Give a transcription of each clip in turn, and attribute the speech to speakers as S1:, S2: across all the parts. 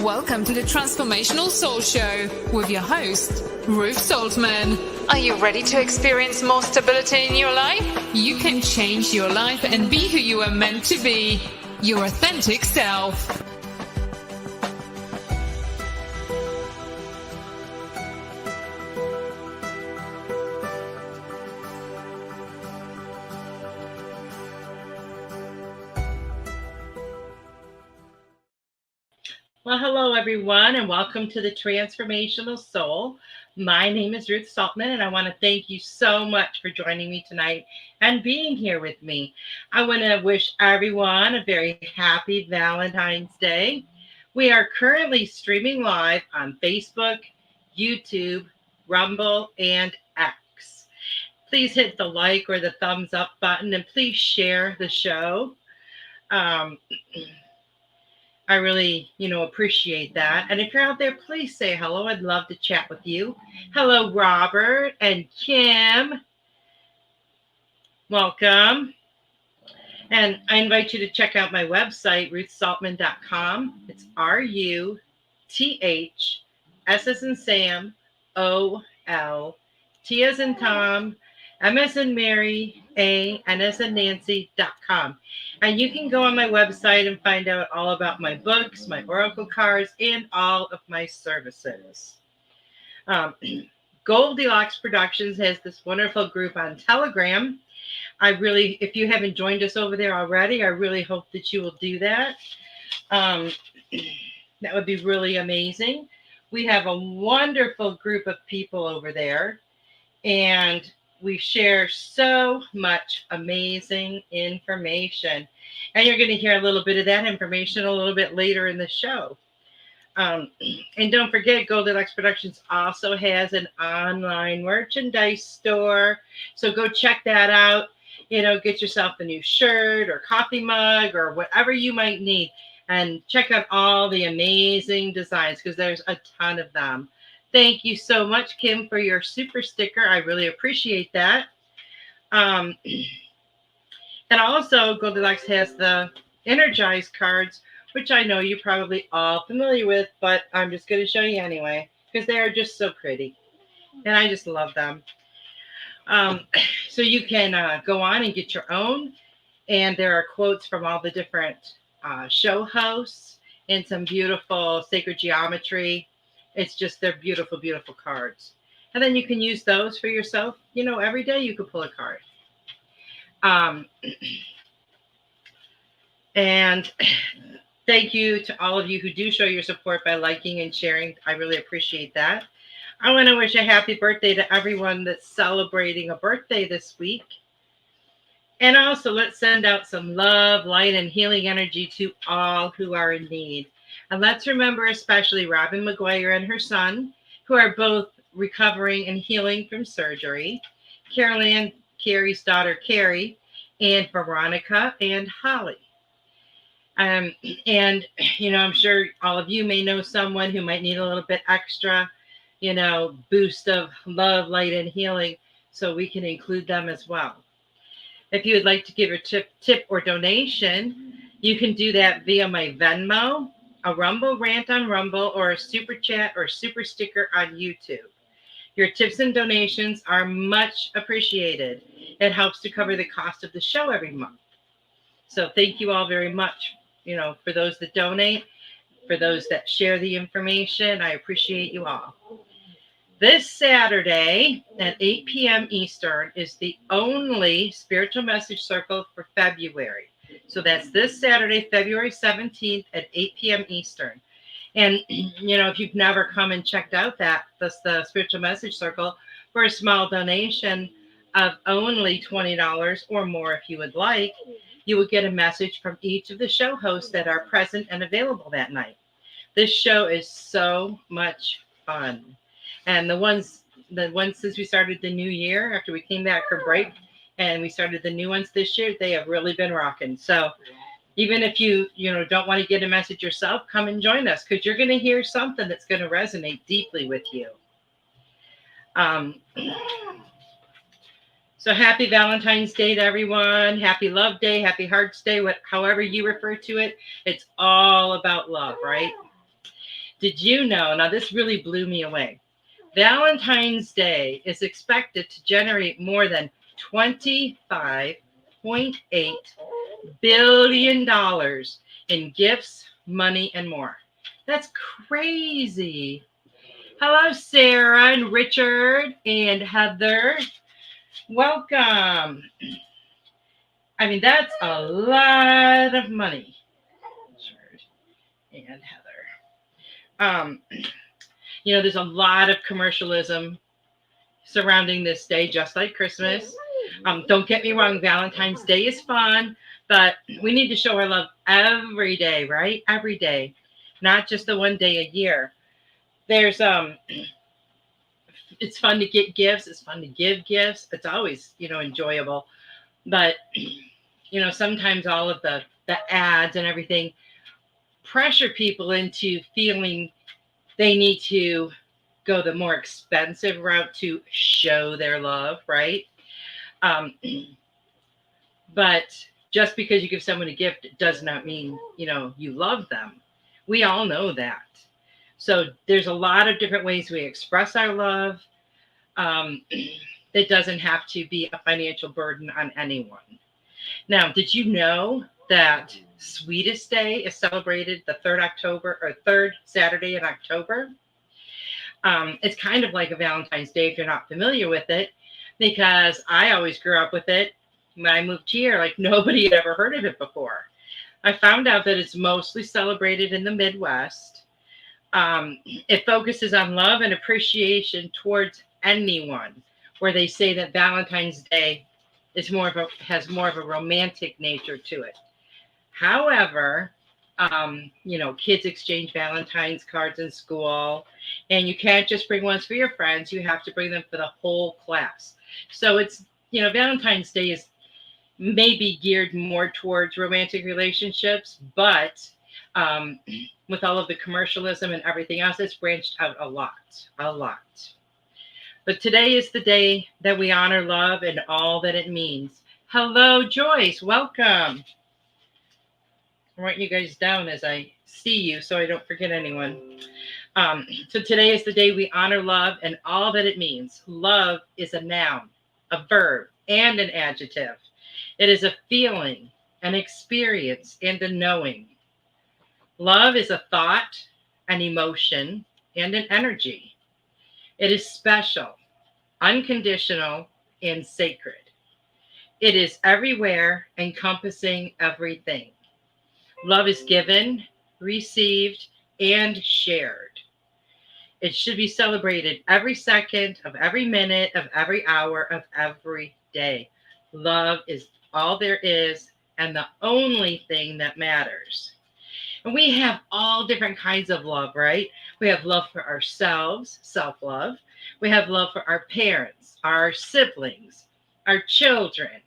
S1: Welcome to the Transformational Soul Show with your host, Ruth Soltman. Are you ready to experience more stability in your life? You can change your life and be who you are meant to be, your authentic self.
S2: Well, hello, everyone, and welcome to the Transformational Soul. My name is Ruth Soltman, and I want to thank you so much for joining me tonight and being here with me. I want to wish everyone a very happy Valentine's Day. We are currently streaming live on Facebook, YouTube, Rumble, and X. Please hit the like or the thumbs up button, and please share the show. I really, appreciate that. And if you're out there, please say hello. I'd love to chat with you. Hello, Robert and Kim. Welcome. And I invite you to check out my website, ruthsoltman.com. It's RUTH, S as in Sam, OL, T as in Tom, M as in Mary, A, N as in Nancy.com. And you can go on my website and find out all about my books, my oracle cards, and all of my services. Goldylocks Productions has this wonderful group on Telegram. If you haven't joined us over there already, I really hope that you will do that. That would be really amazing. We have a wonderful group of people over there, and we share so much amazing information. And you're going to hear a little bit of that information a little bit later in the show. And don't forget, Goldylocks Productions also has an online merchandise store. So go check that out. Get yourself a new shirt or coffee mug or whatever you might need. And check out all the amazing designs because there's a ton of them. Thank you so much, Kim, for your super sticker. I really appreciate that. And also, Goldylocks has the Energized cards, which I know you're probably all familiar with, but I'm just going to show you anyway, because they are just so pretty. And I just love them. So you can go on and get your own. And there are quotes from all the different show hosts and some beautiful sacred geometry. It's just, they're beautiful, beautiful cards. And then you can use those for yourself. Every day you can pull a card. And thank you to all of you who do show your support by liking and sharing. I really appreciate that. I want to wish a happy birthday to everyone that's celebrating a birthday this week. And also, let's send out some love, light, and healing energy to all who are in need. And let's remember especially Robin McGuire and her son, who are both recovering and healing from surgery, Carol Ann Carey's daughter, Carrie, and Veronica and Holly. And, I'm sure all of you may know someone who might need a little bit extra, boost of love, light, and healing, so we can include them as well. If you would like to give a tip or donation, you can do that via my Venmo, a Rumble rant on Rumble, or a super chat or super sticker on YouTube. Your tips and donations are much appreciated. It helps to cover the cost of the show every month. So thank you all very much, for those that donate, for those that share the information. I appreciate you all. This Saturday at 8 p.m. Eastern is the only spiritual message circle for February. So that's this Saturday, February 17th at 8 p.m. Eastern. And, if you've never come and checked out that's the Spiritual Message Circle, for a small donation of only $20 or more if you would like, you will get a message from each of the show hosts that are present and available that night. This show is so much fun. And the ones since we started the new year, after we came back for break, and we started the new ones this year, they have really been rocking. So even if you don't want to get a message yourself, come and join us, because you're going to hear something that's going to resonate deeply with you. So happy Valentine's Day to everyone. Happy Love Day, Happy Hearts Day, however you refer to it. It's all about love, right? Did you know? Now, this really blew me away. Valentine's Day is expected to generate more than $25.8 billion in gifts, money, and more. That's crazy. Hello, Sarah and Richard and Heather. Welcome. I mean, that's a lot of money. Richard and Heather. There's a lot of commercialism surrounding this day, just like Christmas. Don't get me wrong, Valentine's Day is fun, but we need to show our love every day, right? Every day, not just the one day a year. There's it's fun to get gifts. It's fun to give gifts. It's always, enjoyable. But, sometimes all of the ads and everything pressure people into feeling they need to go the more expensive route to show their love, right? But just because you give someone a gift does not mean, you love them. We all know that. So there's a lot of different ways we express our love. It doesn't have to be a financial burden on anyone. Now, did you know that Sweetest Day is celebrated the third Saturday in October? It's kind of like a Valentine's Day if you're not familiar with it, because I always grew up with it. When I moved here, like nobody had ever heard of it before. I found out that it's mostly celebrated in the Midwest. It focuses on love and appreciation towards anyone, where they say that Valentine's Day is has more of a romantic nature to it. However, kids exchange Valentine's cards in school, and you can't just bring ones for your friends. You have to bring them for the whole class. So it's, Valentine's Day is maybe geared more towards romantic relationships, but with all of the commercialism and everything else, it's branched out a lot. But today is the day that we honor love and all that it means. Hello, Joyce. Welcome. I'm writing you guys down as I see you so I don't forget anyone. So today is the day we honor love and all that it means. Love is a noun, a verb, and an adjective. It is a feeling, an experience, and a knowing. Love is a thought, an emotion, and an energy. It is special, unconditional, and sacred. It is everywhere, encompassing everything. Love is given, received, and shared. It should be celebrated every second of every minute of every hour of every day. Love is all there is and the only thing that matters. And we have all different kinds of love, right? We have love for ourselves, self-love. We have love for our parents, our siblings, our children,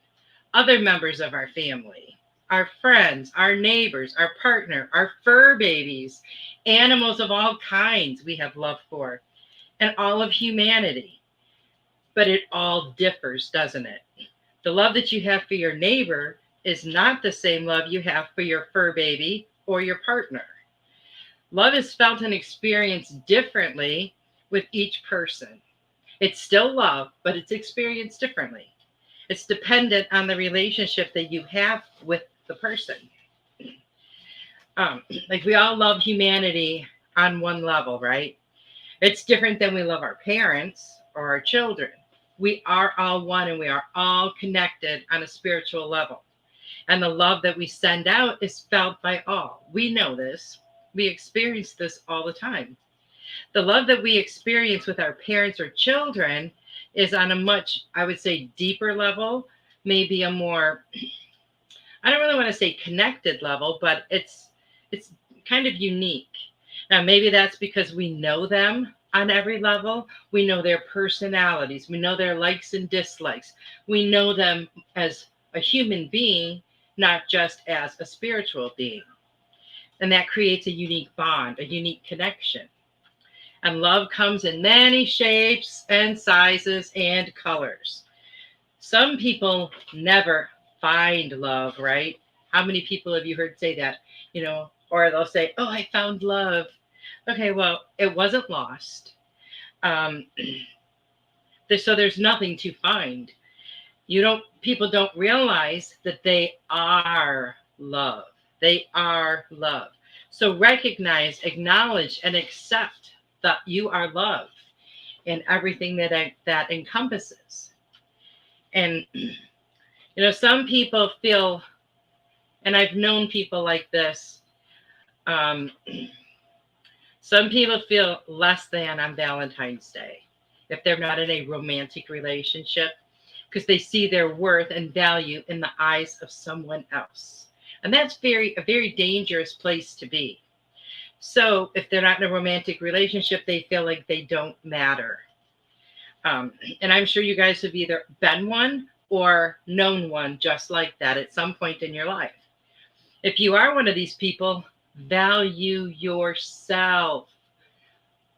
S2: other members of our family, our friends, our neighbors, our partner, our fur babies, animals of all kinds we have love for, and all of humanity. But it all differs, doesn't it? The love that you have for your neighbor is not the same love you have for your fur baby or your partner. Love is felt and experienced differently with each person. It's still love, but it's experienced differently. It's dependent on the relationship that you have with the person. Like we all love humanity on one level, right? It's different than we love our parents or our children. We are all one and we are all connected on a spiritual level. And the love that we send out is felt by all. We know this. We experience this all the time. The love that we experience with our parents or children is on a much, I would say, deeper level, maybe a more, I don't really want to say connected level, but it's kind of unique. Now, maybe that's because we know them on every level. We know their personalities. We know their likes and dislikes. We know them as a human being, not just as a spiritual being. And that creates a unique bond, a unique connection. And love comes in many shapes and sizes and colors. Some people never find love, right? How many people have you heard say that? Or they'll say, oh, I found love. Okay, well, it wasn't lost. Um, so there's nothing to find. People don't realize that they are love. They are love. So recognize, acknowledge, and accept that you are love in everything that encompasses. And some people feel, and I've known people like this. Um, some people feel less than on Valentine's Day if they're not in a romantic relationship, because they see their worth and value in the eyes of someone else. And that's a very dangerous place to be. So if they're not in a romantic relationship, they feel like they don't matter. And I'm sure you guys have either been one or known one just like that at some point in your life. If you are one of these people, value yourself.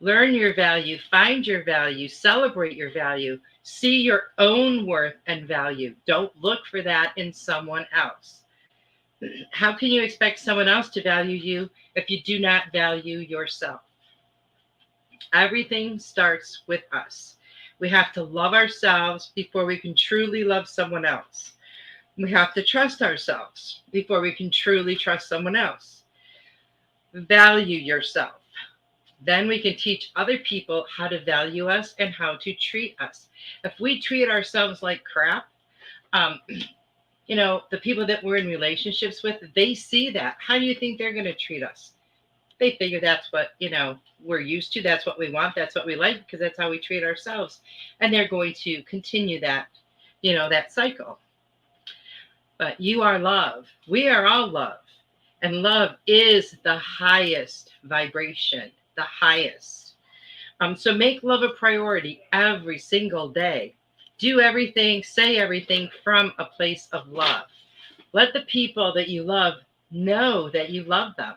S2: Learn your value, find your value, celebrate your value, see your own worth and value. Don't look for that in someone else. How can you expect someone else to value you if you do not value yourself? Everything starts with us. We have to love ourselves before we can truly love someone else. We have to trust ourselves before we can truly trust someone else. Value yourself. Then we can teach other people how to value us and how to treat us. If we treat ourselves like crap, the people that we're in relationships with, they see that. How do you think they're going to treat us? They figure that's what, we're used to. That's what we want. That's what we like, because that's how we treat ourselves. And they're going to continue that, that cycle. But you are love. We are all love. And love is the highest vibration, the highest. So make love a priority every single day. Do everything, say everything from a place of love. Let the people that you love know that you love them.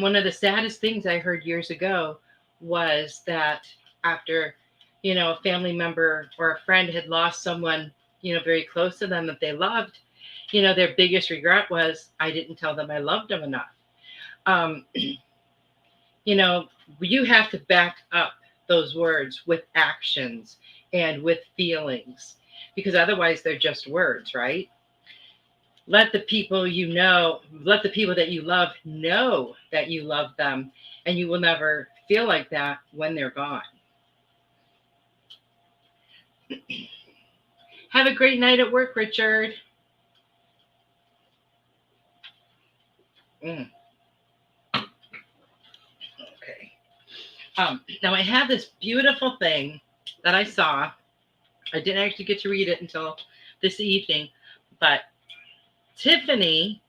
S2: One of the saddest things I heard years ago was that after, a family member or a friend had lost someone, very close to them that they loved, their biggest regret was, I didn't tell them I loved them enough. You have to back up those words with actions and with feelings, because otherwise they're just words, right? Let the people that you love know that you love them, and you will never feel like that when they're gone. Have a great night at work, Richard. Okay. Now I have this beautiful thing that I saw. I didn't actually get to read it until this evening, but Tiffany,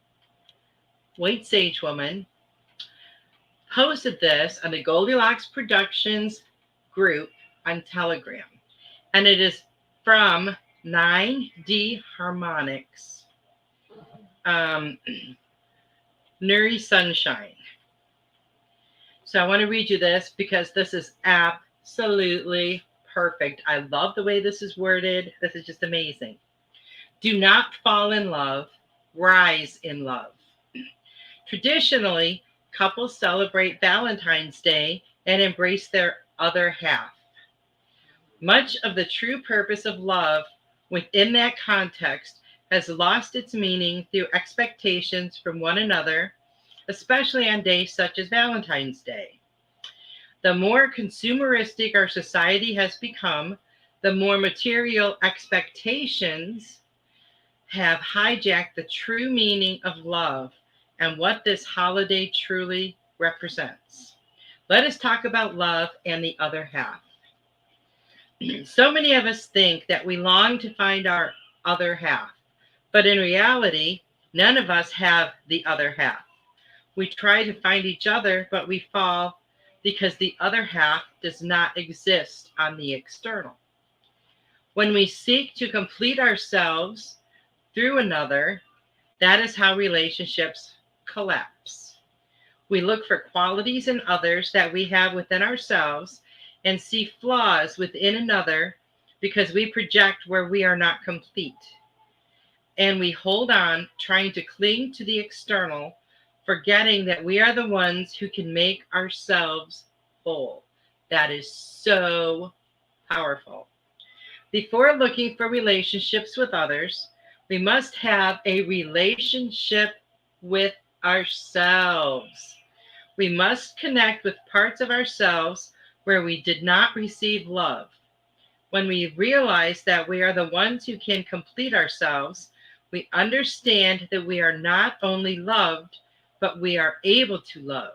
S2: White Sage Woman, posted this on the Goldylocks Productions group on Telegram. And it is from 9D Harmonics, Nuri Sunshine. So I want to read you this because this is absolutely perfect. I love the way this is worded. This is just amazing. Do not fall in love, rise in love. Traditionally, couples celebrate Valentine's Day and embrace their other half. Much of the true purpose of love within that context has lost its meaning through expectations from one another, especially on days such as Valentine's Day. The more consumeristic our society has become, the more material expectations have hijacked the true meaning of love and what this holiday truly represents. Let us talk about love and the other half. So many of us think that we long to find our other half, but in reality, none of us have the other half. We try to find each other, but we fall because the other half does not exist on the external. When we seek to complete ourselves through another, that is how relationships collapse. We look for qualities in others that we have within ourselves and see flaws within another because we project where we are not complete. And we hold on, trying to cling to the external forgetting that we are the ones who can make ourselves whole. That is so powerful. Before looking for relationships with others, we must have a relationship with ourselves. We must connect with parts of ourselves where we did not receive love. When we realize that we are the ones who can complete ourselves, we understand that we are not only loved, but we are able to love.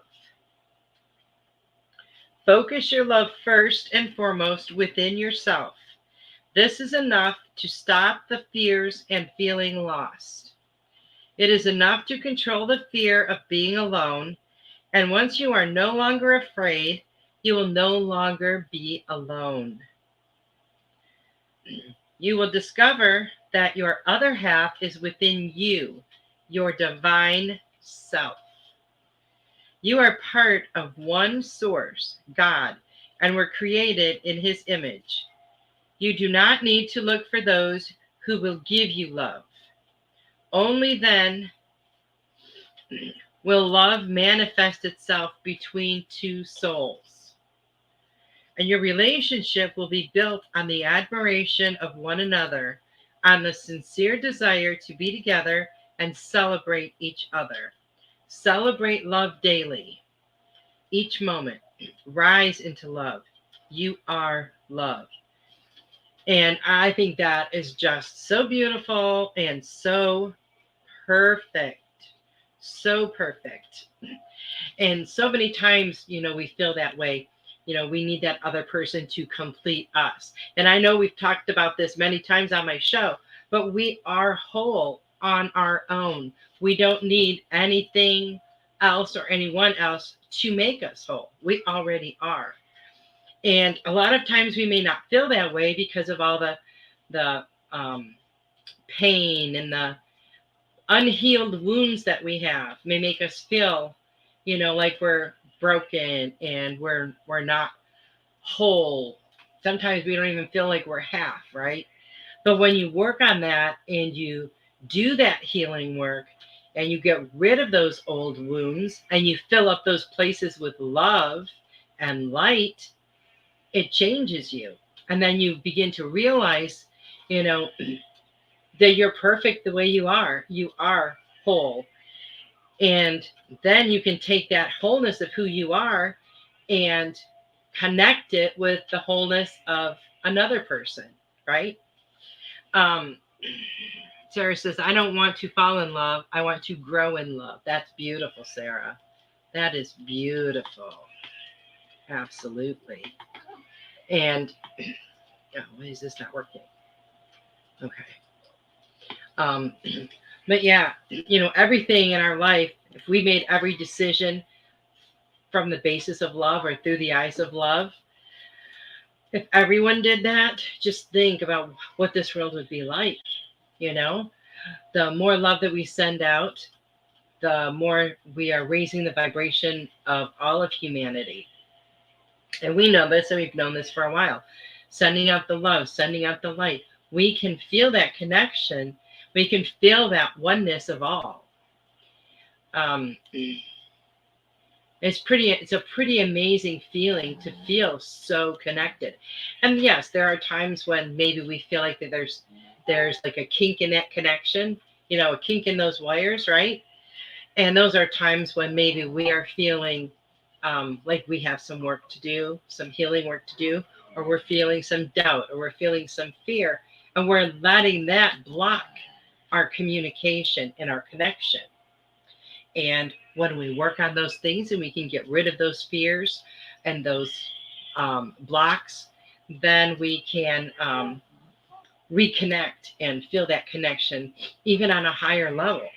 S2: Focus your love first and foremost within yourself. This is enough to stop the fears and feeling lost. It is enough to control the fear of being alone, and once you are no longer afraid, you will no longer be alone. You will discover that your other half is within you, your divine self. You are part of one source, God, and were created in his image. You do not need to look for those who will give you love. Only then will love manifest itself between two souls. And your relationship will be built on the admiration of one another, on the sincere desire to be together and celebrate each other. Celebrate love daily, each moment. Rise into love. You are love. And I think that is just so beautiful and so perfect. So perfect. And so many times, we feel that way. We need that other person to complete us. And I know we've talked about this many times on my show, but we are whole on our own. We don't need anything else or anyone else to make us whole. We already are. And a lot of times we may not feel that way because of all the pain and the unhealed wounds that we have may make us feel, like we're broken and we're not whole. Sometimes we don't even feel like we're half, right? But when you work on that and you do that healing work and you get rid of those old wounds and you fill up those places with love and light, it changes you. And then you begin to realize, that you're perfect the way you are. You are whole. And then you can take that wholeness of who you are and connect it with the wholeness of another person, right? Sarah says, I don't want to fall in love. I want to grow in love. That's beautiful, Sarah. That is beautiful. Absolutely. And why is this not working? Okay. But yeah, everything in our life, if we made every decision from the basis of love or through the eyes of love, if everyone did that, just think about what this world would be like. The more love that we send out, the more we are raising the vibration of all of humanity. And we know this, and we've known this for a while. Sending out the love, sending out the light. We can feel that connection. We can feel that oneness of all. It's a pretty amazing feeling to feel so connected. And yes, there are times when maybe we feel like that there's like a kink in that connection, a kink in those wires, right? And those are times when maybe we are feeling like we have some work to do, some healing work to do, or we're feeling some doubt, or we're feeling some fear, and we're letting that block our communication and our connection. And when we work on those things and we can get rid of those fears and those blocks, then we can reconnect and feel that connection even on a higher level.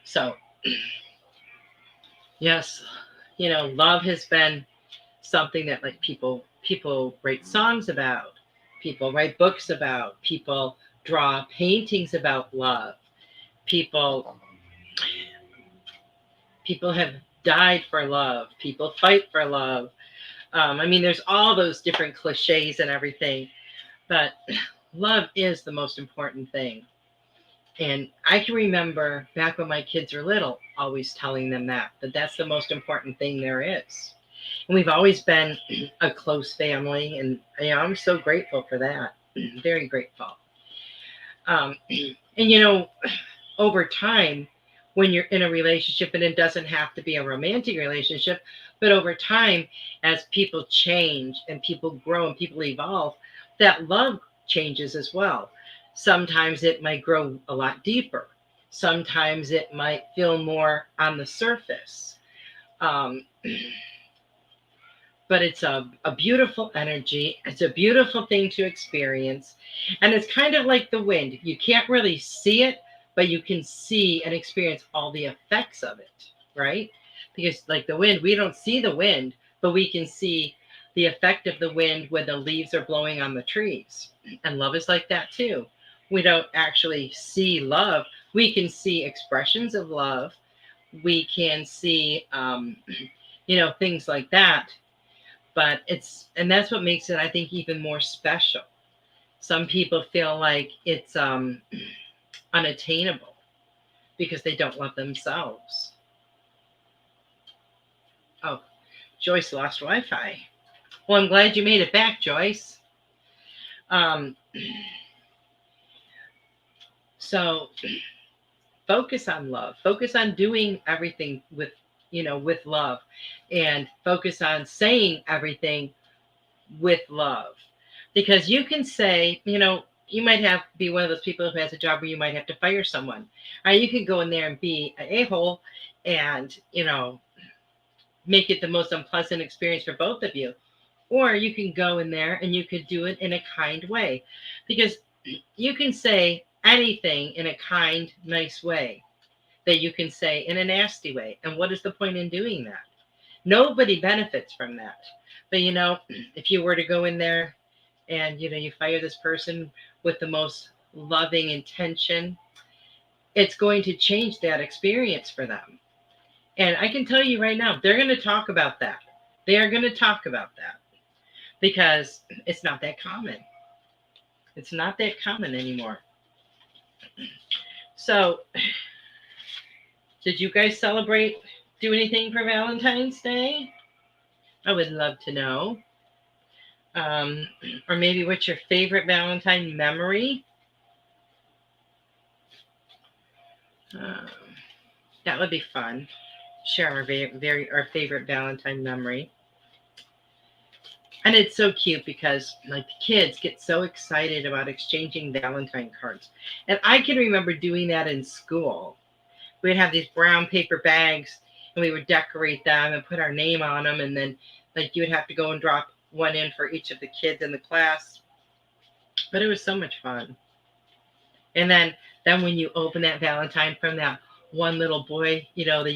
S2: So, yes, love has been something that like people write songs about, people write books about, people draw paintings about love, people have died for love, people fight for love. There's all those different cliches and everything, But love is the most important thing. And I can remember back when my kids were little, always telling them that that's the most important thing there is. And we've always been a close family, and I'm so grateful for that. Very grateful. And over time, when you're in a relationship, and it doesn't have to be a romantic relationship, but over time, as people change and people grow and people evolve, that love changes as well. Sometimes it might grow a lot deeper. Sometimes it might feel more on the surface. Um, but it's a beautiful energy. It's a beautiful thing to experience. And it's kind of like the wind. You can't really see it, but you can see and experience all the effects of it, right? Because, like the wind, we don't see the wind, but we can see the effect of the wind when the leaves are blowing on the trees. And love is like that too. We don't actually see love. We can see expressions of love. We can see, things like that, but and that's what makes it, I think, even more special. Some people feel like it's unattainable because they don't love themselves. Oh, Joyce lost Wi-Fi. Well, I'm glad you made it back, Joyce. So focus on love. Focus on doing everything with love, and focus on saying everything with love. Because you can say, you might have to be one of those people who has a job where you might have to fire someone. Or you can go in there and be an a-hole and, make it the most unpleasant experience for both of you. Or you can go in there and you could do it in a kind way. Because you can say anything in a kind, nice way that you can say in a nasty way. And what is the point in doing that? Nobody benefits from that. But, if you were to go in there and, you fire this person with the most loving intention, it's going to change that experience for them. And I can tell you right now, they're going to talk about that. They are going to talk about that because it's not that common. It's not that common anymore. So, did you guys do anything for Valentine's Day? I would love to know. Or maybe what's your favorite Valentine memory? That would be fun. Share our our favorite Valentine memory. And it's so cute because like the kids get so excited about exchanging Valentine cards. And I can remember doing that in school. We'd have these brown paper bags and we would decorate them and put our name on them. And then like you would have to go and drop one in for each of the kids in the class. But it was so much fun. And then when you open that Valentine from that one little boy, that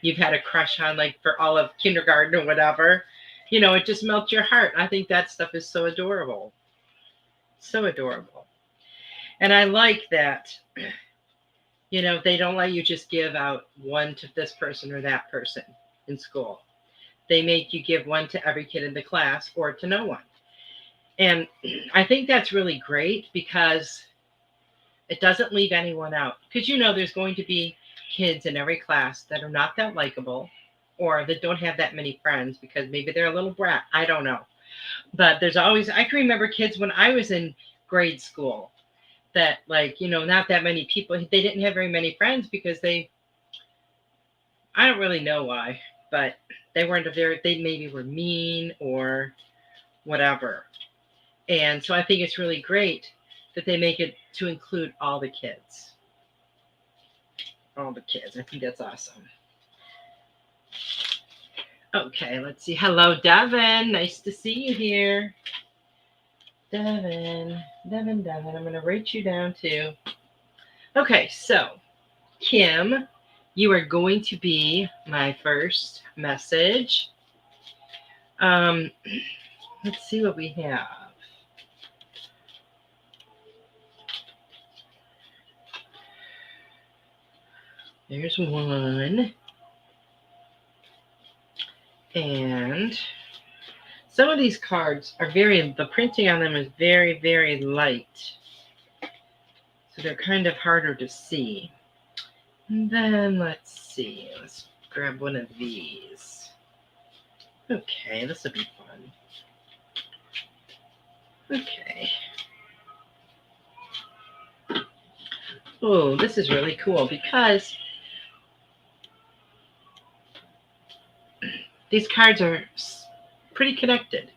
S2: you've had a crush on like for all of kindergarten or whatever, it just melts your heart. I think that stuff is so adorable. So adorable. And I like that, they don't let you just give out one to this person or that person in school. They make you give one to every kid in the class or to no one. And I think that's really great because it doesn't leave anyone out. Because there's going to be kids in every class that are not that likable or that don't have that many friends because maybe they're a little brat. I don't know. But there's always, I can remember kids when I was in grade school that not that many people, they didn't have very many friends because I don't really know why, but they maybe were mean or whatever. And so I think it's really great that they make it to include all the kids. All the kids. I think that's awesome. Okay, let's see. Hello, Devin. Nice to see you here. Devin. I'm going to write you down too. Okay, so Kim, you are going to be my first message. Let's see what we have. There's one. And Some of these cards are the printing on them is very, very light. So they're kind of harder to see. And then let's see. Let's grab one of these. Okay, this will be fun. Okay. Oh, this is really cool because these cards are pretty connected.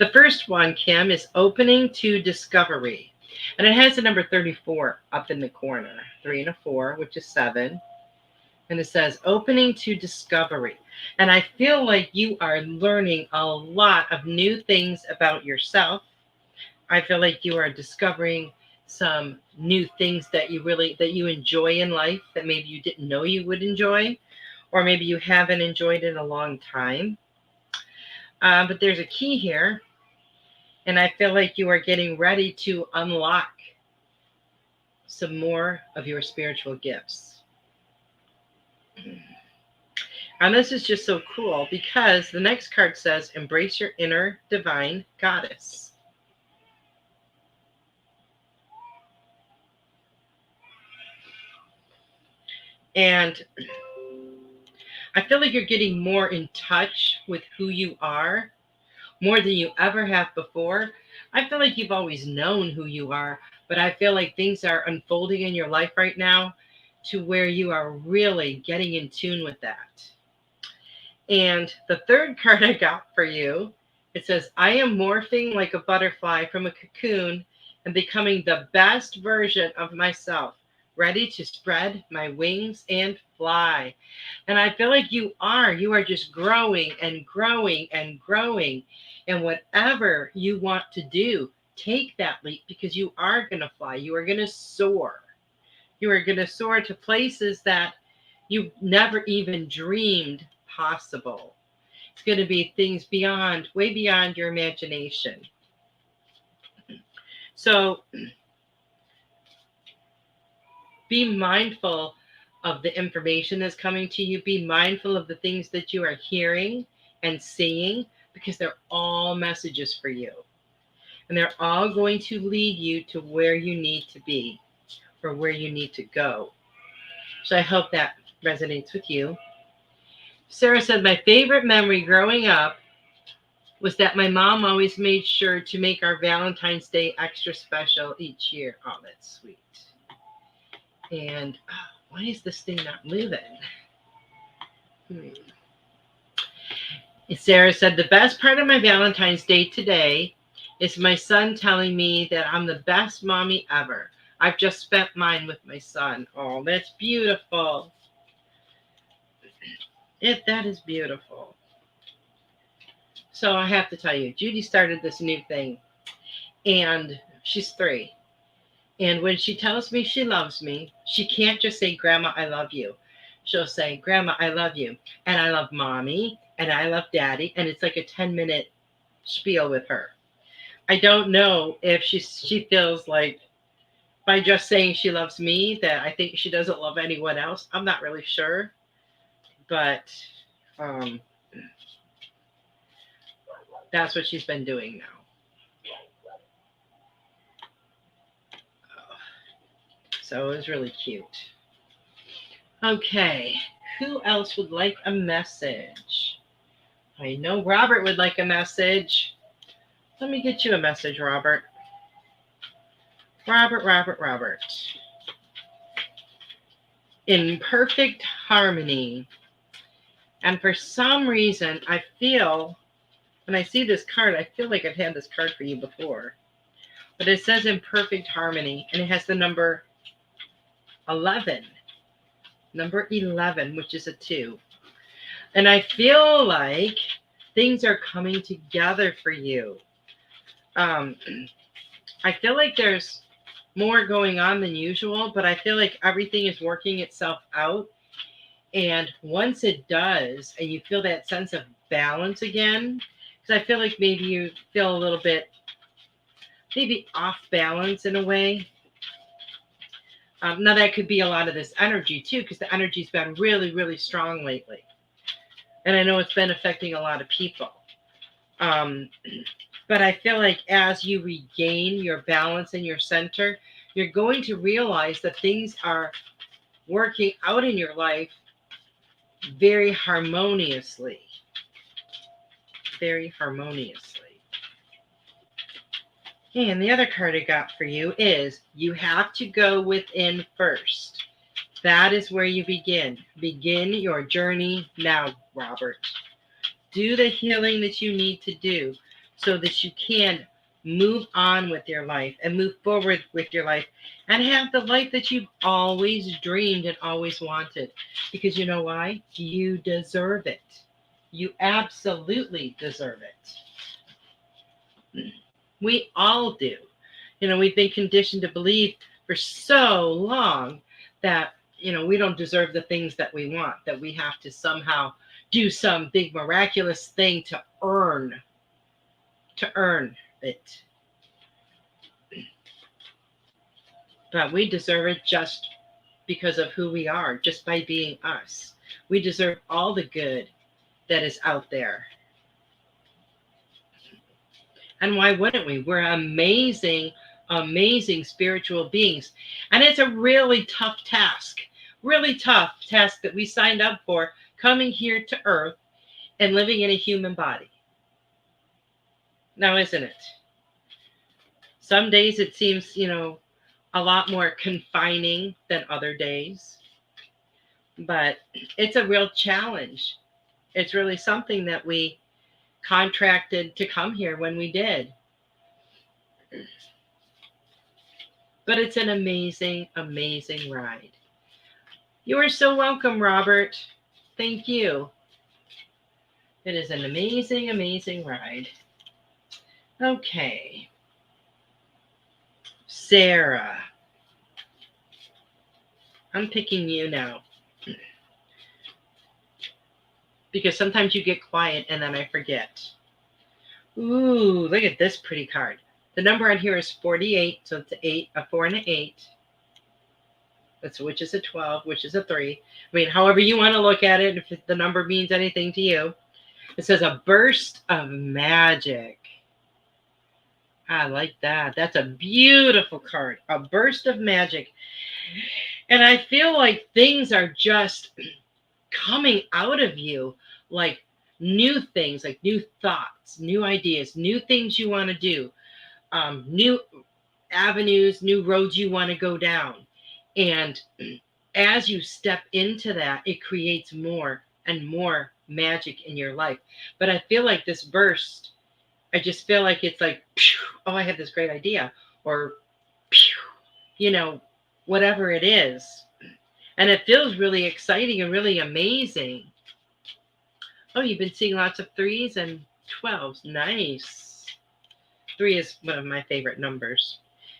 S2: The first one, Kim, is Opening to Discovery. And it has the number 34 up in the corner. 3 and a 4, which is 7. And it says Opening to Discovery. And I feel like you are learning a lot of new things about yourself. I feel like you are discovering some new things that you enjoy in life that maybe you didn't know you would enjoy, or maybe you haven't enjoyed in a long time. But there's a key here, and I feel like you are getting ready to unlock some more of your spiritual gifts. And this is just so cool because the next card says, Embrace your inner divine goddess. And I feel like you're getting more in touch with who you are, more than you ever have before. I feel like you've always known who you are, but I feel like things are unfolding in your life right now to where you are really getting in tune with that. And the third card I got for you, it says, I am morphing like a butterfly from a cocoon and becoming the best version of myself, ready to spread my wings and fly. And I feel like you are just growing and growing and growing. And whatever you want to do, take that leap because you are going to fly. You are going to soar. You are going to soar to places that you never even dreamed possible. It's going to be things beyond, way beyond your imagination. So be mindful of the information that's coming to you. Be mindful of the things that you are hearing and seeing because they're all messages for you. And they're all going to lead you to where you need to be or where you need to go. So I hope that resonates with you. Sarah said, my favorite memory growing up was that my mom always made sure to make our Valentine's Day extra special each year. Oh, that's sweet. And why is this thing not moving? Sarah said, the best part of my Valentine's Day today is my son telling me that I'm the best mommy ever. I've just spent mine with my son. Oh, that's beautiful. That is beautiful. So I have to tell you, Judy started this new thing, and she's 3. And when she tells me she loves me, she can't just say, Grandma, I love you. She'll say, Grandma, I love you. And I love Mommy. And I love Daddy. And it's like a 10-minute spiel with her. I don't know if she feels like by just saying she loves me that I think she doesn't love anyone else. I'm not really sure. But that's what she's been doing now. So it was really cute. Okay, who else would like a message? I know Robert would like a message. Let me get you a message, Robert. Robert. In perfect harmony. And for some reason, I feel, when I see this card, I feel like I've had this card for you before. But it says in perfect harmony, and it has the number 11. Number 11, which is a 2. And I feel like things are coming together for you. I feel like there's more going on than usual, but I feel like everything is working itself out. And once it does, and you feel that sense of balance again, because I feel like maybe you feel a little bit, maybe off balance in a way. Now that could be a lot of this energy too, because the energy's been really, really strong lately. And I know it's been affecting a lot of people. But I feel like as you regain your balance and your center, you're going to realize that things are working out in your life very harmoniously. Very harmoniously. And the other card I got for you is you have to go within first. That is where you begin. Begin your journey now, Robert. Do the healing that you need to do so that you can move on with your life and move forward with your life and have the life that you've always dreamed and always wanted. Because you know why? You deserve it. You absolutely deserve it. We all do. We've been conditioned to believe for so long that, we don't deserve the things that we want, that we have to somehow do some big miraculous thing to earn it. But we deserve it just because of who we are, just by being us. We deserve all the good that is out there. And why wouldn't we? We're amazing, amazing spiritual beings. And it's a really tough task that we signed up for, coming here to Earth and living in a human body. Now, isn't it? Some days it seems, a lot more confining than other days. But it's a real challenge. It's really something that we contracted to come here when we did. But it's an amazing, amazing ride. You are so welcome, Robert. Thank you. It is an amazing, amazing ride. Okay. Sarah. I'm picking you now. Because sometimes you get quiet and then I forget. Ooh, look at this pretty card. The number on here is 48, so it's a 4 and an 8. Which is a 12, which is a 3. I mean, however you want to look at it, if the number means anything to you. It says a burst of magic. I like that. That's a beautiful card. A burst of magic. And I feel like things are just coming out of you, like new things, like new thoughts, new ideas, new things you want to do, new avenues, new roads you want to go down. And as you step into that, it creates more and more magic in your life. But I feel like this burst, I just feel like it's like, oh, I have this great idea, or, whatever it is. And it feels really exciting and really amazing. Oh, you've been seeing lots of 3s and 12s. Nice. 3 is one of my favorite numbers.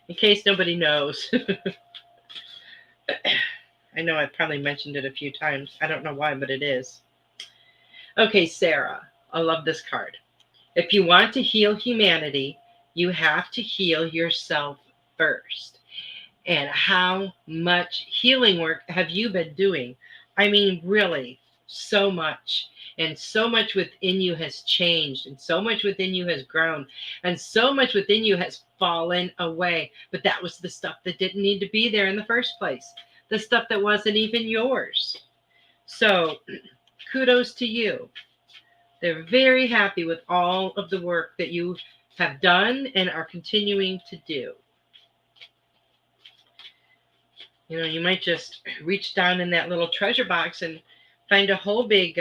S2: In case nobody knows. I know I've probably mentioned it a few times. I don't know why, but it is. Okay, Sarah. I love this card. If you want to heal humanity, you have to heal yourself first. And how much healing work have you been doing? I mean, really, so much. And so much within you has changed. And so much within you has grown. And so much within you has fallen away. But that was the stuff that didn't need to be there in the first place. The stuff that wasn't even yours. So, kudos to you. They're very happy with all of the work that you have done and are continuing to do. You might just reach down in that little treasure box and find a whole big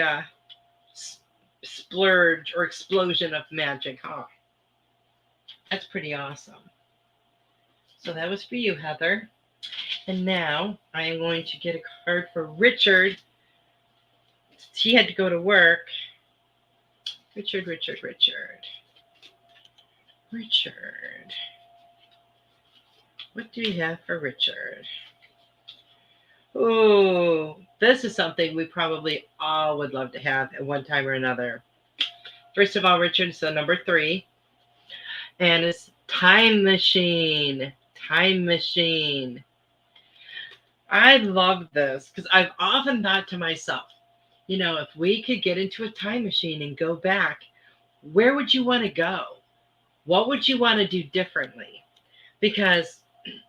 S2: splurge or explosion of magic, huh? That's pretty awesome. So that was for you, Heather. And now I am going to get a card for Richard. He had to go to work. Richard. What do we have for Richard? Oh, this is something we probably all would love to have at one time or another. First of all, Richard, it's the number 3. And it's time machine. Time machine. I love this because I've often thought to myself, if we could get into a time machine and go back, Where would you want to go? What would you want to do differently? Because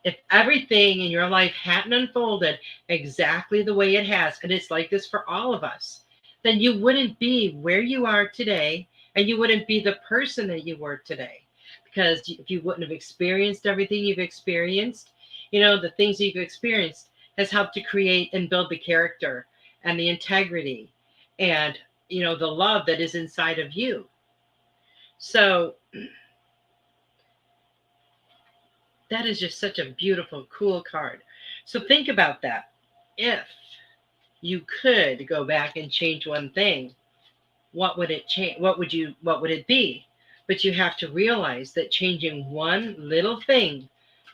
S2: if everything in your life hadn't unfolded exactly the way it has, and it's like this for all of us, then you wouldn't be where you are today, and you wouldn't be the person that you were today. Because if you wouldn't have experienced everything you've experienced, the things that you've experienced has helped to create and build the character and the integrity and, the love that is inside of you. So that is just such a beautiful, cool card. So think about that. If you could go back and change one thing, what would it change? What would it be? But you have to realize that changing one little thing,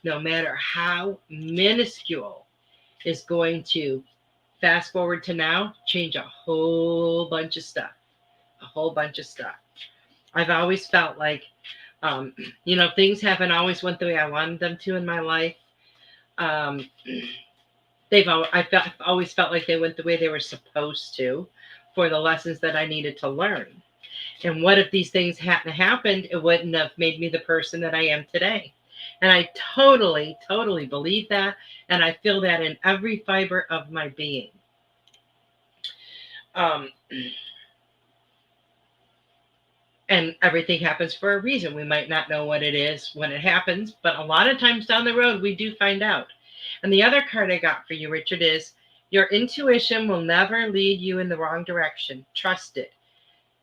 S2: no matter how minuscule, is going to, fast forward to now, change a whole bunch of stuff. A whole bunch of stuff. I've always felt like, things haven't always went the way I wanted them to in my life. I've always felt like they went the way they were supposed to for the lessons that I needed to learn. And what if these things hadn't happened? It wouldn't have made me the person that I am today. And I totally, totally believe that. And I feel that in every fiber of my being. And everything happens for a reason. We might not know what it is when it happens, but a lot of times down the road, we do find out. And the other card I got for you, Richard, is your intuition will never lead you in the wrong direction. Trust it.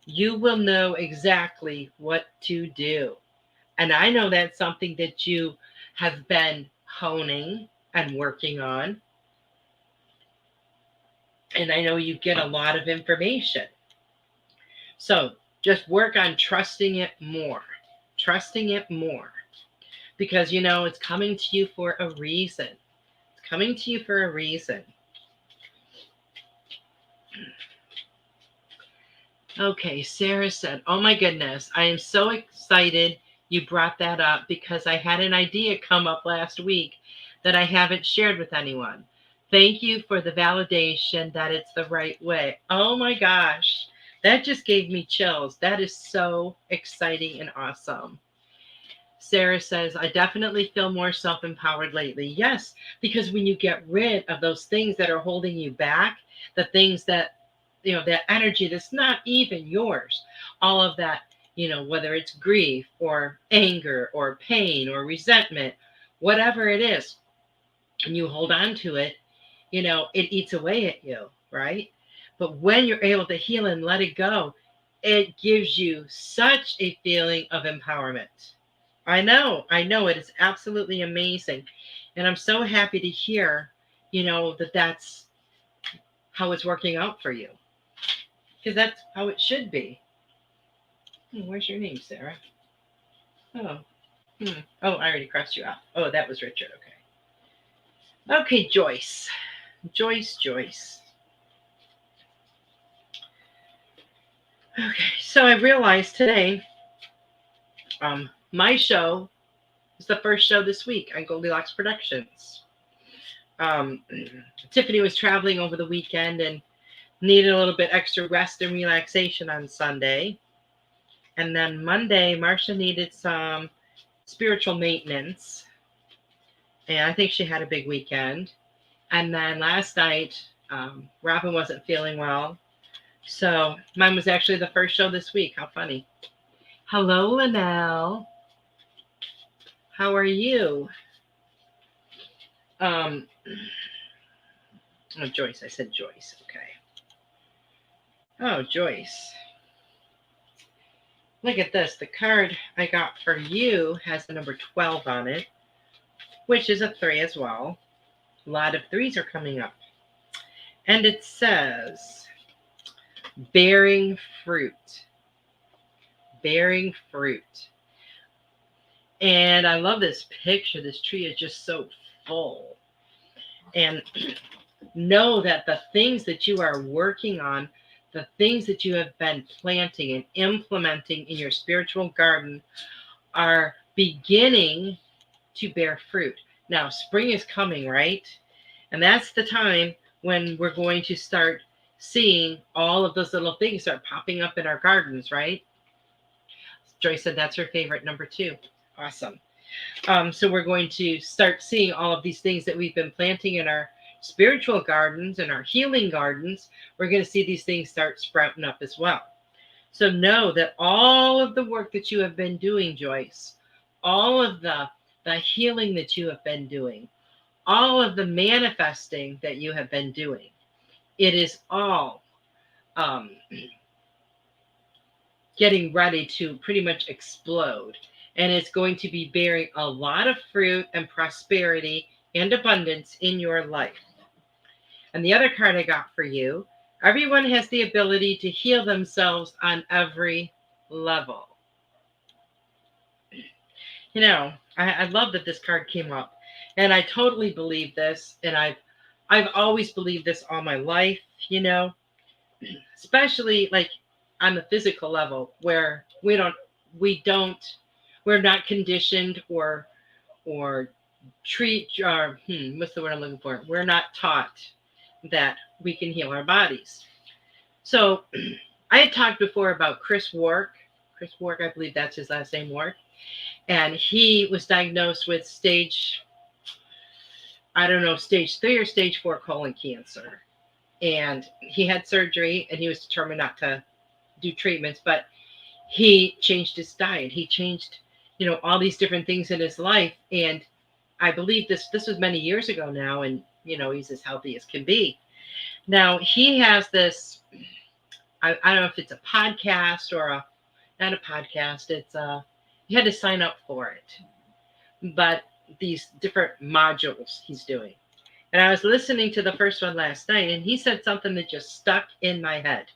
S2: You will know exactly what to do. And I know that's something that you have been honing and working on. And I know you get a lot of information. So just work on trusting it more. Trusting it more. Because, it's coming to you for a reason. It's coming to you for a reason. Okay, Sarah said, oh my goodness, I am so excited you brought that up because I had an idea come up last week that I haven't shared with anyone. Thank you for the validation that it's the right way. Oh my gosh, that just gave me chills. That is so exciting and awesome. Sarah says, I definitely feel more self-empowered lately. Yes, because when you get rid of those things that are holding you back, the things that, that energy that's not even yours, all of that, whether it's grief or anger or pain or resentment, whatever it is, and you hold on to it, it eats away at you, right? But when you're able to heal and let it go, it gives you such a feeling of empowerment. I know it is absolutely amazing. And I'm so happy to hear, that that's how it's working out for you. Because that's how it should be. Where's your name, Sarah? Oh, I already crossed you out. Oh, that was Richard. Okay. Okay, Joyce. Joyce. Okay, so I realized today, my show is the first show this week on Goldylocks Productions. Tiffany was traveling over the weekend and needed a little bit extra rest and relaxation on Sunday. And then Monday, Marcia needed some spiritual maintenance. And I think she had a big weekend. And then last night, Robin wasn't feeling well. So mine was actually the first show this week. How funny. Hello, Linnell. How are you? Oh, Joyce. I said Joyce. Okay. Oh, Joyce. Look at this. The card I got for you has the number 12 on it, which is a 3 as well. A lot of 3s are coming up. And it says, bearing fruit. Bearing fruit. And I love this picture. This tree is just so full. And know that the things that you are working on, the things that you have been planting and implementing in your spiritual garden are beginning to bear fruit. Now, spring is coming, right? And that's the time when we're going to start seeing all of those little things start popping up in our gardens, right? Joyce said that's her favorite, number 2. Awesome. So we're going to start seeing all of these things that we've been planting in our spiritual gardens and our healing gardens. We're going to see these things start sprouting up as well. So know that all of the work that you have been doing, Joyce, all of the healing that you have been doing, all of the manifesting that you have been doing, it is all getting ready to pretty much explode. And it's going to be bearing a lot of fruit and prosperity and abundance in your life. And the other card I got for you, everyone has the ability to heal themselves on every level. You know, I love that this card came up. And I totally believe this. And I've always believed this all my life, you know, especially like on the physical level where we're not conditioned or treat what's the word I'm looking for? We're not taught that we can heal our bodies. So I had talked before about Chris Wark. Chris Wark, I believe that's his last name, Wark. And he was diagnosed with stage 3 or stage 4 colon cancer. And he had surgery and he was determined not to do treatments, but he changed his diet. He changed, you know, all these different things in his life. And I believe this was many years ago now. And, you know, he's as healthy as can be. Now he has this, I don't know if it's a podcast or not a podcast. It's you had to sign up for it, but these different modules he's doing. And I was listening to the first one last night, and he said something that just stuck in my head.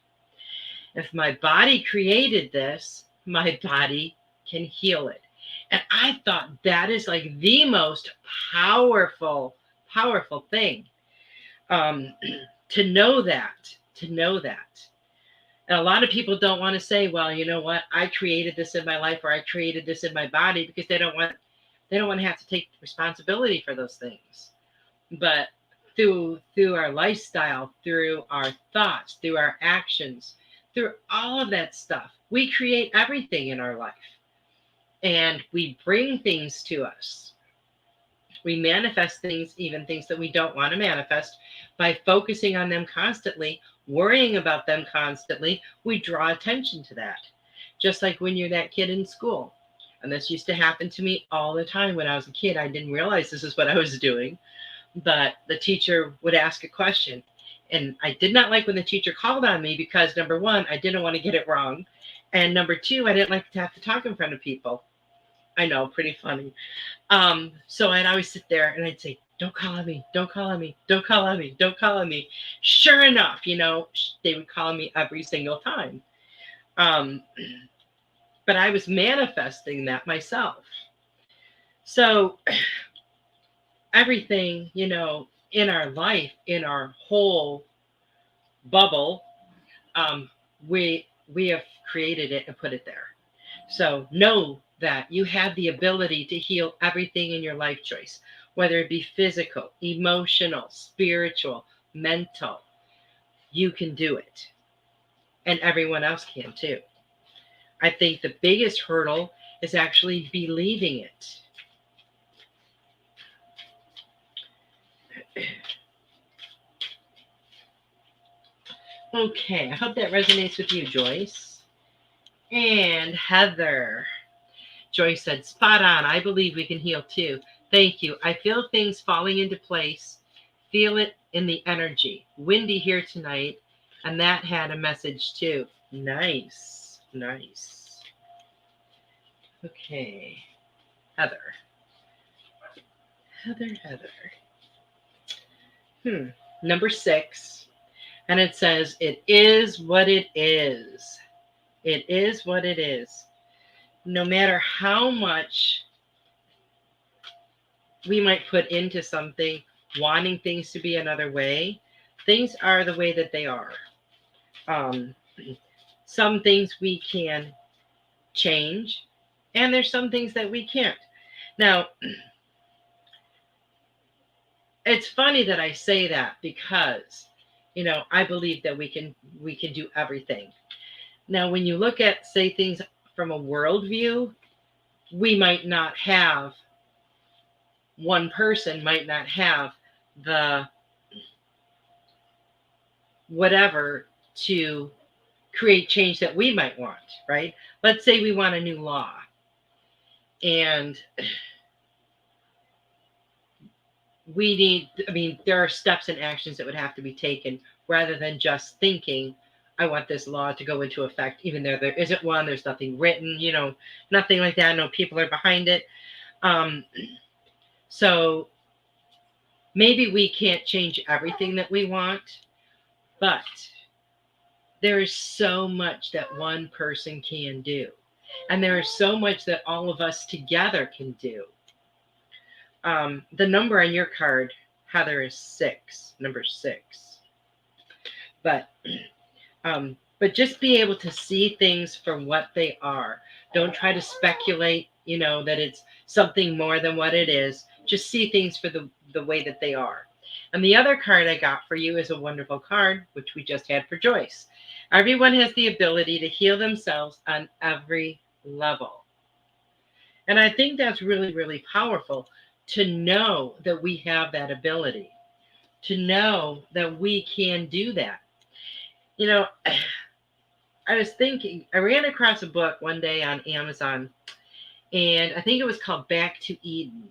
S2: If my body created this, my body can heal it. And I thought that is like the most powerful thing. To know that. And a lot of people don't want to say, well, you know what, I created this in my life or I created this in my body, because they don't want to have to take responsibility for those things. But through our lifestyle, through our thoughts, through our actions, through all of that stuff, we create everything in our life. And we bring things to us. We manifest things, even things that we don't want to manifest, by focusing on them constantly, worrying about them constantly. We draw attention to that. Just like when you're that kid in school. And this used to happen to me all the time when I was a kid. I didn't realize this is what I was doing. But the teacher would ask a question. And I did not like when the teacher called on me because, number one, I didn't want to get it wrong. And number two, I didn't like to have to talk in front of people. I know, pretty funny. So I'd always sit there and I'd say, don't call on me, don't call on me, don't call on me, don't call on me. Sure enough, you know, they would call on me every single time. But I was manifesting that myself. So everything, you know, in our life, in our whole bubble, we have created it and put it there. So know that you have the ability to heal everything in your life, Joyce, whether it be physical, emotional, spiritual, mental. You can do it. And everyone else can too. I think the biggest hurdle is actually believing it. Okay, I hope that resonates with you, Joyce. And Heather. Joyce said, spot on. I believe we can heal too. Thank you. I feel things falling into place. Feel it in the energy. Windy here tonight. And that had a message too. Nice. Nice. Okay. Heather. Number 6. And it says, it is what it is. It is what it is. No matter how much we might put into something, wanting things to be another way, things are the way that they are. Some things we can change, and there's some things that we can't. Now, it's funny that I say that because, you know, I believe that we can do everything. Now, when you look at, say, things from a worldview, we might not have, one person might not have the whatever to create change that we might want, right? Let's say we want a new law, and there are steps and actions that would have to be taken rather than just thinking, I want this law to go into effect, even though there isn't one, there's nothing written, nothing like that. No people are behind it. So maybe we can't change everything that we want, but there is so much that one person can do. And there is so much that all of us together can do. The number on your card, Heather, is 6, number 6. But just be able to see things for what they are. Don't try to speculate, that it's something more than what it is. Just see things for the way that they are. And the other card I got for you is a wonderful card, which we just had for Joyce. Everyone has the ability to heal themselves on every level. And I think that's really, really powerful, to know that we have that ability, to know that we can do that. I was thinking, I ran across a book one day on Amazon, and I think it was called Back to Eden.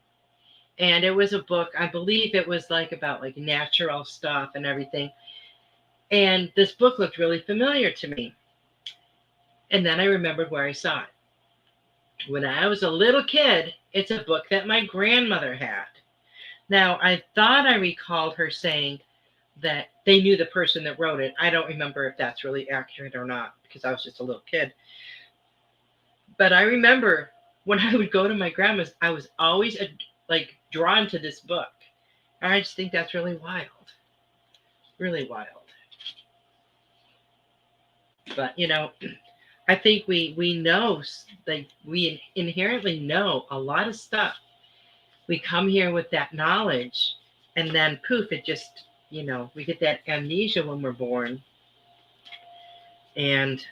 S2: And it was a book, I believe it was about natural stuff and everything. And this book looked really familiar to me. And then I remembered where I saw it. When I was a little kid, it's a book that my grandmother had. Now, I thought I recalled her saying that they knew the person that wrote it. I don't remember if that's really accurate or not, because I was just a little kid. But I remember when I would go to my grandma's, I was always drawn to this book. And I just think that's really wild. Really wild. But, I think we know, we inherently know a lot of stuff. We come here with that knowledge, and then poof, it just, we get that amnesia when we're born. And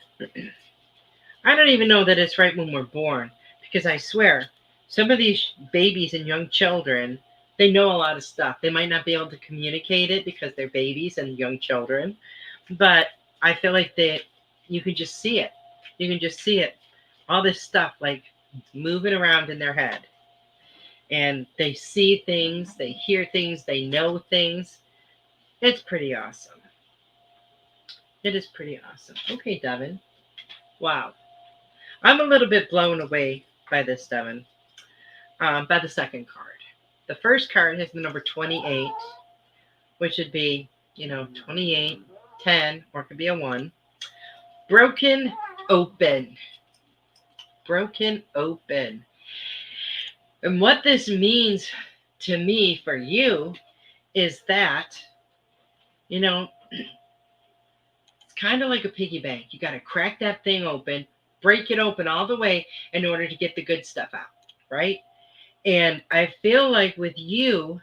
S2: I don't even know that it's right when we're born, because I swear, some of these babies and young children, they know a lot of stuff. They might not be able to communicate it because they're babies and young children, but I feel like you can just see it. You can just see it. All this stuff moving around in their head. And they see things, they hear things, they know things. It's pretty awesome. It is pretty awesome. Okay, Devin. Wow. I'm a little bit blown away by this, Devin. By the second card. The first card has the number 28, which would be, 28, 10, or it could be a 1. Broken open. Broken open. And what this means to me for you is that, it's kind of like a piggy bank. You got to crack that thing open, break it open all the way in order to get the good stuff out, right? And I feel like with you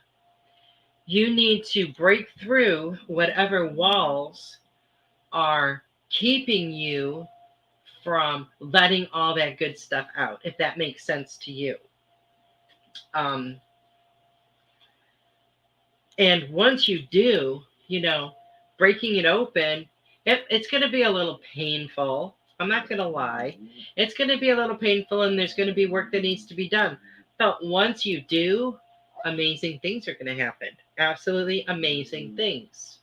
S2: need to break through whatever walls are keeping you from letting all that good stuff out, if that makes sense to you. And once you do, breaking it open, it's going to be a little painful. I'm not going to lie. It's going to be a little painful, and there's going to be work that needs to be done. But once you do, amazing things are going to happen. Absolutely amazing things.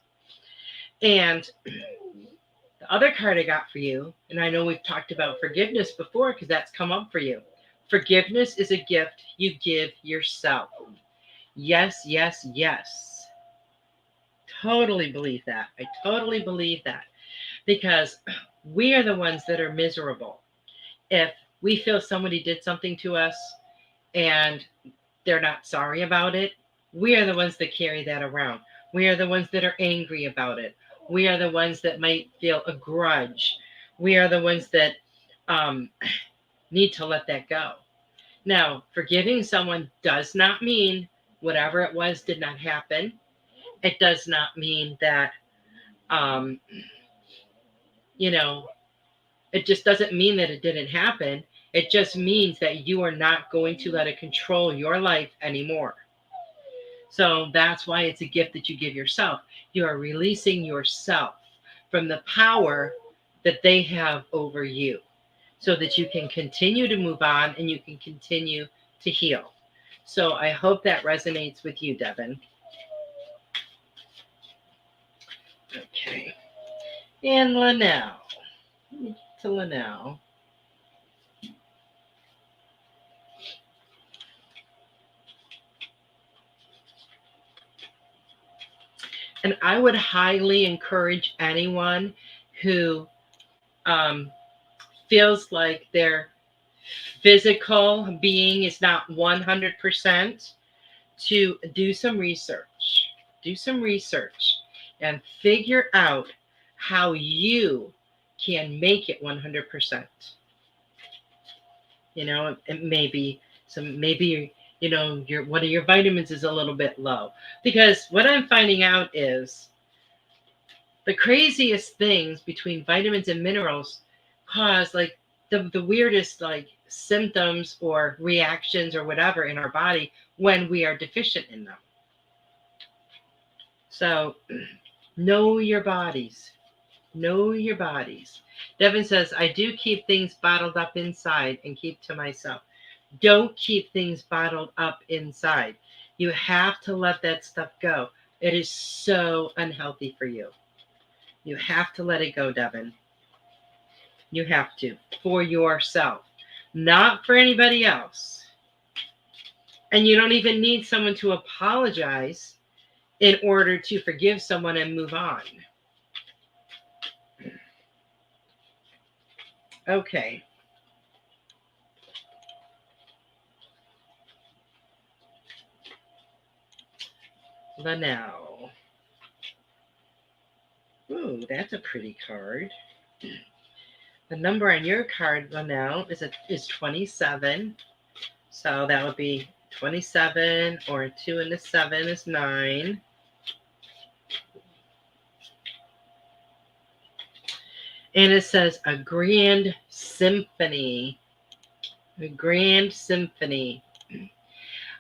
S2: And the other card I got for you, and I know we've talked about forgiveness before because that's come up for you. Forgiveness is a gift you give yourself. Yes, yes, yes. Totally believe that. I totally believe that. Because we are the ones that are miserable. If we feel somebody did something to us and they're not sorry about it, we are the ones that carry that around. We are the ones that are angry about it. We are the ones that might feel a grudge. We are the ones that need to let that go. Now, forgiving someone does not mean whatever it was did not happen. It does not mean that, It just doesn't mean that it didn't happen. It just means that you are not going to let it control your life anymore. So that's why it's a gift that you give yourself. You are releasing yourself from the power that they have over you so that you can continue to move on and you can continue to heal. So I hope that resonates with you, Devin. Okay. And Linnell. To Linnell. And I would highly encourage anyone who feels like their physical being is not 100% to do some research. Do some research and figure out how you can make it 100%. You know, it maybe you know, one of your vitamins is a little bit low. Because what I'm finding out is the craziest things between vitamins and minerals cause like the weirdest like symptoms or reactions or whatever in our body when we are deficient in them. So know your bodies. Know your bodies. Devin says, I do keep things bottled up inside and keep to myself. Don't keep things bottled up inside. You have to let that stuff go. It is so unhealthy for you. You have to let it go, Devin. You have to, for yourself, not for anybody else. And you don't even need someone to apologize in order to forgive someone and move on. Okay. Linnell. Ooh, that's a pretty card. The number on your card, Linnell, is 27. So that would be 27, or 2 and a 7 is 9. And it says a grand symphony. A grand symphony.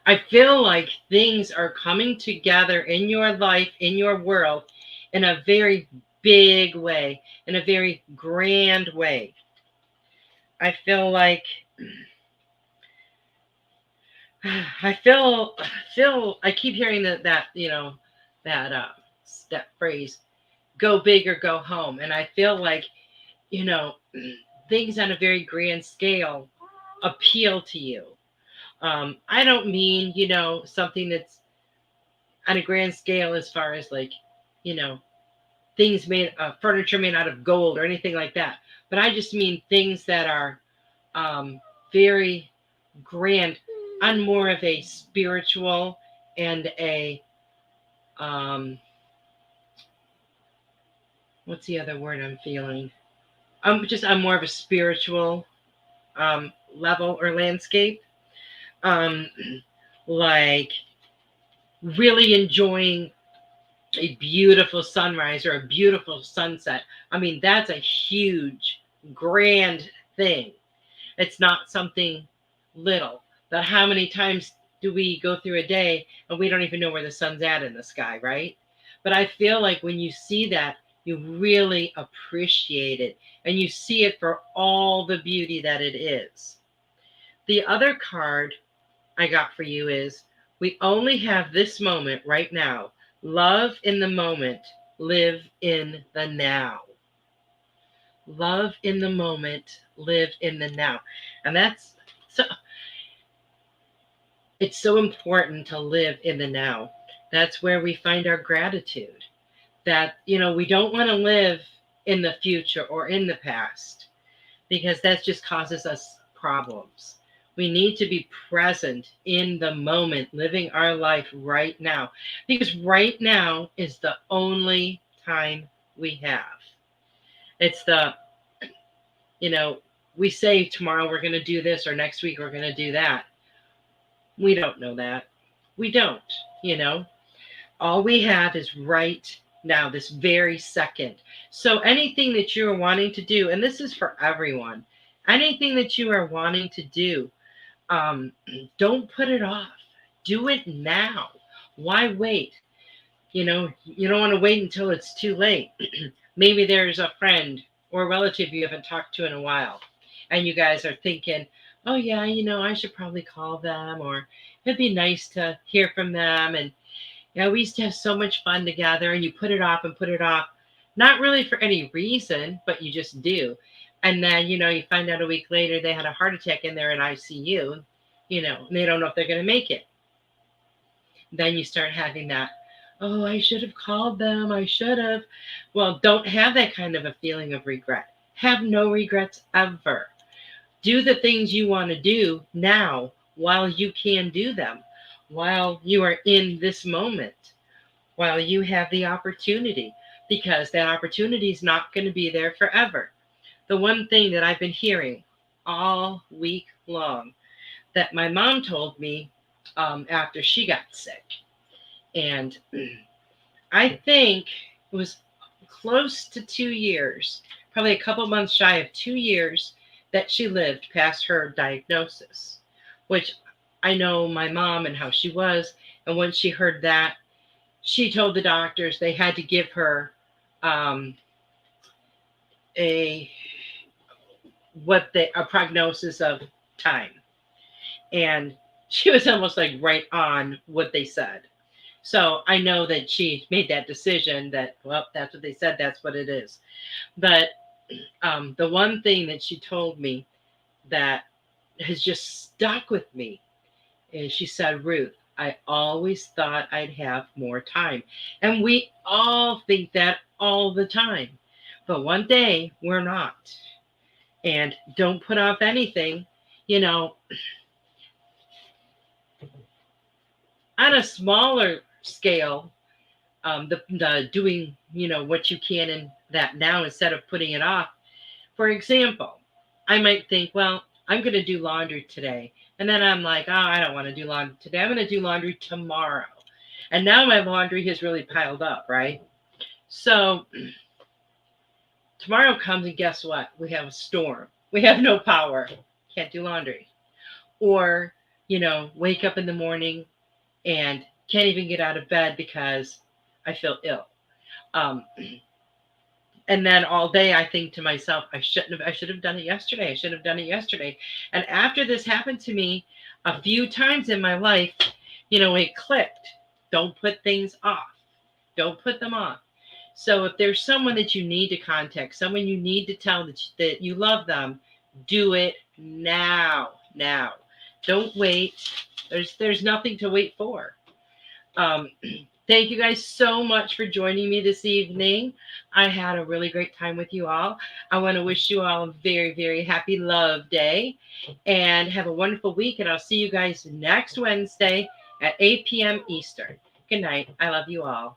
S2: I feel like things are coming together in your life, in your world, in a very big way, in a very grand way. I feel like I keep hearing that you know that phrase, go big or go home. And I feel like, you know, things on a very grand scale appeal to you. I don't mean, you know, something that's on a grand scale as far as like, you know, things made, furniture made out of gold or anything like that. But I just mean things that are very grand on more of a spiritual and a, what's the other word I'm feeling? Just on more of a spiritual level or landscape. Like really enjoying a beautiful sunrise or a beautiful sunset. I mean, that's a huge, grand thing. It's not something little. But how many times do we go through a day and we don't even know where the sun's at in the sky, right? But I feel like when you see that, you really appreciate it and you see it for all the beauty that it is. The other card I got for you is, we only have this moment right now. Love in the moment, live in the now. Love in the moment, live in the now. And that's so, it's so important to live in the now. That's where we find our gratitude. That, you know, we don't want to live in the future or in the past because that just causes us problems. We need to be present in the moment, living our life right now, because right now is the only time we have. It's the, you know, we say tomorrow we're going to do this or next week we're going to do that. We don't know that. We don't, you know. All we have is right now, this very second. So anything that you're wanting to do, and this is for everyone, anything that you are wanting to do, don't put it off. Do it now. Why wait? You don't want to wait until it's too late. Maybe there's a friend or a relative you haven't talked to in a while, and you guys are thinking, oh, yeah, I should probably call them, or it'd be nice to hear from them. And, we used to have so much fun together, and you put it off and put it off, not really for any reason, but you just do. And then, you find out a week later they had a heart attack and they're in ICU, and they don't know if they're going to make it. Then you start having that, oh, I should have called them. I should have. Well, don't have that kind of a feeling of regret. Have no regrets ever. Do the things you want to do now while you can do them, while you are in this moment, while you have the opportunity, because that opportunity is not going to be there forever. The one thing that I've been hearing all week long that my mom told me after she got sick, and I think it was close to 2 years, probably a couple months shy of 2 years that she lived past her diagnosis, which I know my mom and how she was. And when she heard that, she told the doctors they had to give her a prognosis of time. And she was almost like right on what they said. So I know that she made that decision that, well, that's what they said, that's what it is. But the one thing that she told me that has just stuck with me is she said, Ruth, I always thought I'd have more time. And we all think that all the time. But one day we're not. And don't put off anything, on a smaller scale, the doing, what you can in that now instead of putting it off. For example, I might think, well, I'm going to do laundry today. And then I'm like, oh, I don't want to do laundry today. I'm going to do laundry tomorrow. And now my laundry has really piled up, right? So tomorrow comes and guess what? We have a storm. We have no power. Can't do laundry. Or, wake up in the morning and can't even get out of bed because I feel ill. And then all day I think to myself, I should have done it yesterday. I should have done it yesterday. And after this happened to me a few times in my life, it clicked. Don't put things off. Don't put them off. So if there's someone that you need to contact, someone you need to tell that you love them, do it now. Now. Don't wait. There's nothing to wait for. Thank you guys so much for joining me this evening. I had a really great time with you all. I want to wish you all a very, very happy Love Day and have a wonderful week. And I'll see you guys next Wednesday at 8 p.m. Eastern. Good night. I love you all.